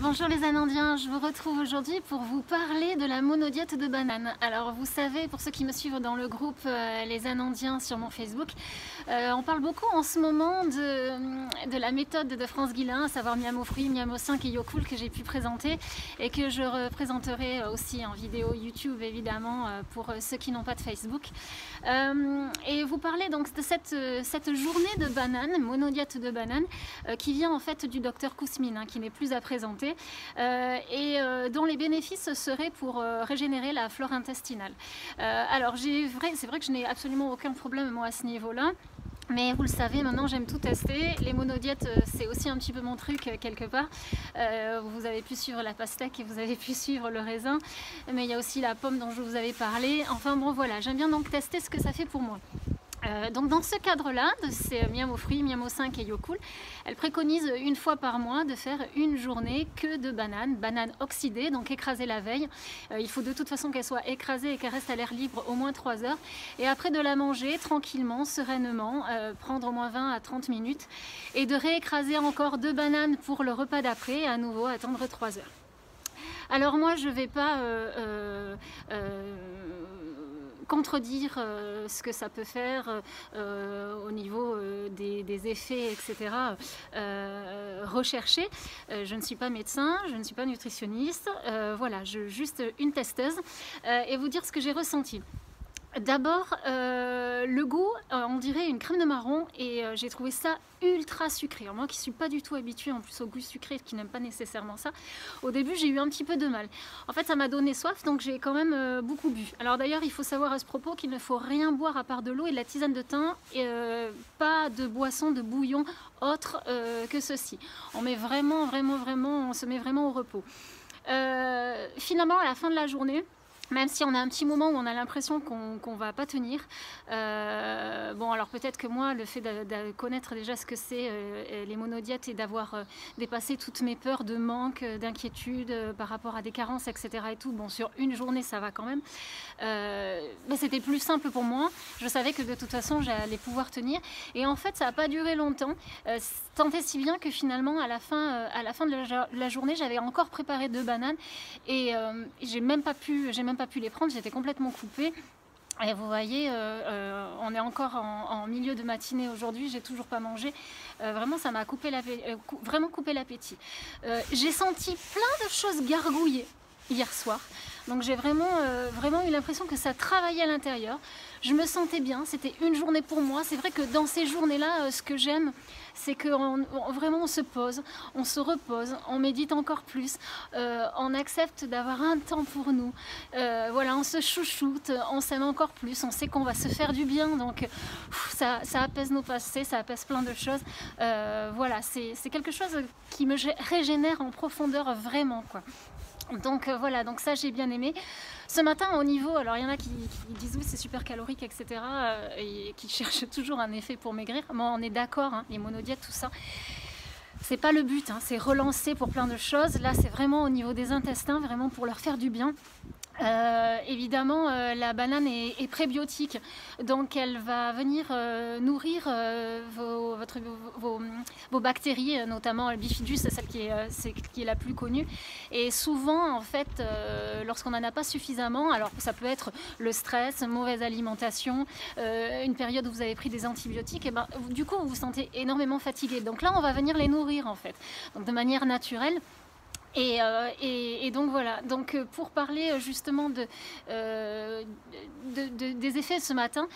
Bonjour les Amandiens, je vous retrouve aujourd'hui pour vous parler de la monodiète de banane. Alors vous savez, pour ceux qui me suivent dans le groupe Les Amandiens sur mon Facebook, on parle beaucoup en ce moment de la méthode de France Guillain, à savoir Miamo Fruit, Miamo 5 et Yocool que j'ai pu présenter et que je représenterai aussi en vidéo YouTube évidemment pour ceux qui n'ont pas de Facebook. Et vous parlez donc de cette journée de banane, monodiète de banane, qui vient en fait du docteur Kousmine, hein, qui n'est plus à présenter. Dont les bénéfices seraient pour régénérer la flore intestinale. Alors c'est vrai que je n'ai absolument aucun problème moi à ce niveau-là. Mais vous le savez, maintenant j'aime tout tester. Les monodiètes, c'est aussi un petit peu mon truc quelque part. Vous avez pu suivre la pastèque et vous avez pu suivre le raisin. Mais il y a aussi la pomme dont je vous avais parlé. Enfin bon voilà, j'aime bien donc tester ce que ça fait pour moi. Donc dans ce cadre-là, de ces Miamo Fruit, Miamo 5 et Yocool, elle préconise une fois par mois de faire une journée que de bananes oxydées, donc écrasées la veille. Il faut de toute façon qu'elle soit écrasée et qu'elle reste à l'air libre au moins 3 heures. Et après de la manger tranquillement, sereinement, prendre au moins 20 à 30 minutes. Et de réécraser encore 2 bananes pour le repas d'après, et à nouveau attendre 3 heures. Alors moi je ne vais pas contredire ce que ça peut faire au niveau des effets, etc. Recherchés. Je ne suis pas médecin, je ne suis pas nutritionniste, voilà, juste une testeuse et vous dire ce que j'ai ressenti. D'abord, le goût, on dirait une crème de marron et j'ai trouvé ça ultra sucré. Alors moi qui ne suis pas du tout habituée en plus au goût sucré, qui n'aime pas nécessairement ça, au début j'ai eu un petit peu de mal. En fait ça m'a donné soif donc j'ai quand même beaucoup bu. Alors d'ailleurs il faut savoir à ce propos qu'il ne faut rien boire à part de l'eau et de la tisane de thym, et pas de boisson, de bouillon autre que ceci. On met on se met vraiment au repos. Finalement à la fin de la journée, même si on a un petit moment où on a l'impression qu'on va pas tenir. Bon, alors peut-être que moi, le fait de connaître déjà ce que c'est les monodiètes et d'avoir dépassé toutes mes peurs de manque, d'inquiétude par rapport à des carences, etc. et tout, bon, sur une journée, ça va quand même. Mais c'était plus simple pour moi. Je savais que de toute façon, j'allais pouvoir tenir. Et en fait, ça n'a pas duré longtemps. Tant et si bien que finalement, à la fin de la journée, j'avais encore préparé 2 bananes et j'ai même pas pu les prendre, j'étais complètement coupée. Et vous voyez, on est encore en milieu de matinée aujourd'hui, j'ai toujours pas mangé. Vraiment, ça m'a vraiment coupé l'appétit. J'ai senti plein de choses gargouiller hier soir. Donc j'ai vraiment eu l'impression que ça travaillait à l'intérieur. Je me sentais bien, c'était une journée pour moi. C'est vrai que dans ces journées-là, ce que j'aime, c'est que vraiment on se pose, on se repose, on médite encore plus, on accepte d'avoir un temps pour nous. Voilà, on se chouchoute, on s'aime encore plus, on sait qu'on va se faire du bien. Donc ça apaise nos passés, ça apaise plein de choses. Voilà, c'est quelque chose qui me régénère en profondeur vraiment, quoi. Donc voilà, donc ça j'ai bien aimé. Ce matin au niveau, alors il y en a qui disent oui c'est super calorique etc. Et qui cherchent toujours un effet pour maigrir. Moi on est d'accord, hein, les monodiètes tout ça, c'est pas le but, hein, c'est relancer pour plein de choses. Là c'est vraiment au niveau des intestins, vraiment pour leur faire du bien. Évidemment la banane est prébiotique, donc elle va venir nourrir vos bactéries, notamment le bifidus, celle qui est la plus connue. Et souvent en fait lorsqu'on n'en a pas suffisamment, alors ça peut être le stress, une mauvaise alimentation, une période où vous avez pris des antibiotiques, et ben, du coup vous vous sentez énormément fatigué. Donc là on va venir les nourrir en fait, donc de manière naturelle. Et donc voilà, donc pour parler justement des effets ce matin,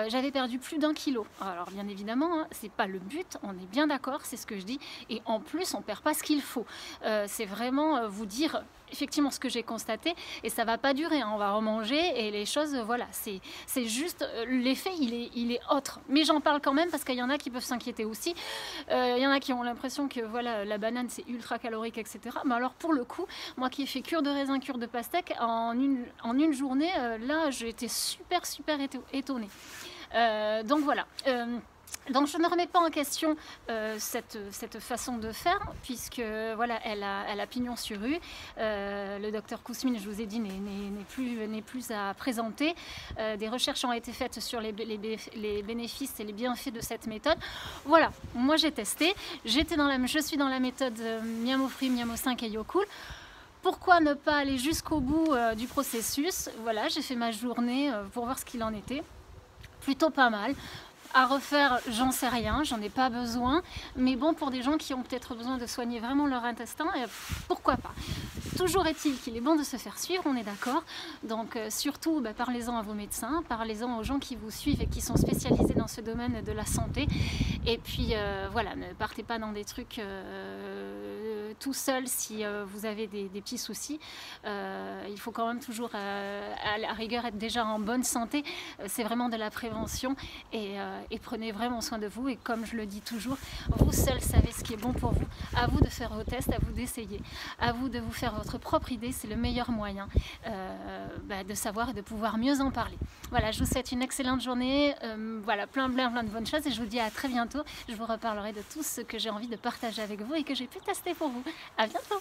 j'avais perdu plus d'1 kilo. Alors bien évidemment, hein, c'est pas le but, on est bien d'accord, c'est ce que je dis, et en plus on perd pas ce qu'il faut. C'est vraiment vous dire effectivement ce que j'ai constaté, et ça va pas durer, hein, on va remanger et les choses, voilà, c'est juste l'effet il est autre. Mais j'en parle quand même parce qu'il y en a qui peuvent s'inquiéter aussi. Il y en a qui ont l'impression que voilà, la banane c'est ultra calorique, etc. Mais alors pour le coup, moi qui ai fait cure de raisin, cure de pastèque, en une journée, là j'ai été super étonnée. Donc voilà. Donc je ne remets pas en question cette façon de faire, puisque voilà, elle a pignon sur rue. Le docteur Kousmine, je vous ai dit, n'est plus à présenter. Des recherches ont été faites sur les bénéfices et les bienfaits de cette méthode. Voilà, moi j'ai testé. Je suis dans la méthode Miamo Free, Miamo 5 et YoCool. Pourquoi ne pas aller jusqu'au bout du processus? Voilà, j'ai fait ma journée pour voir ce qu'il en était. Plutôt pas mal. À refaire, j'en sais rien, j'en ai pas besoin, mais bon, pour des gens qui ont peut-être besoin de soigner vraiment leur intestin, pourquoi pas. Toujours est-il qu'il est bon de se faire suivre, on est d'accord. Donc surtout, parlez-en à vos médecins, parlez-en aux gens qui vous suivent et qui sont spécialisés dans ce domaine de la santé. Et puis voilà, ne partez pas dans des trucs tout seul si vous avez des petits soucis. Il faut quand même toujours, à la rigueur, être déjà en bonne santé. C'est vraiment de la prévention et prenez vraiment soin de vous. Et comme je le dis toujours, vous seul savez ce qui est bon pour vous. À vous de faire vos tests, à vous d'essayer, à vous de vous faire votre propre idée. C'est le meilleur moyen de savoir et de pouvoir mieux en parler. Voilà, je vous souhaite une excellente journée. Voilà, plein de bonnes choses et je vous dis à très bientôt. Je vous reparlerai de tout ce que j'ai envie de partager avec vous et que j'ai pu tester pour vous. À bientôt!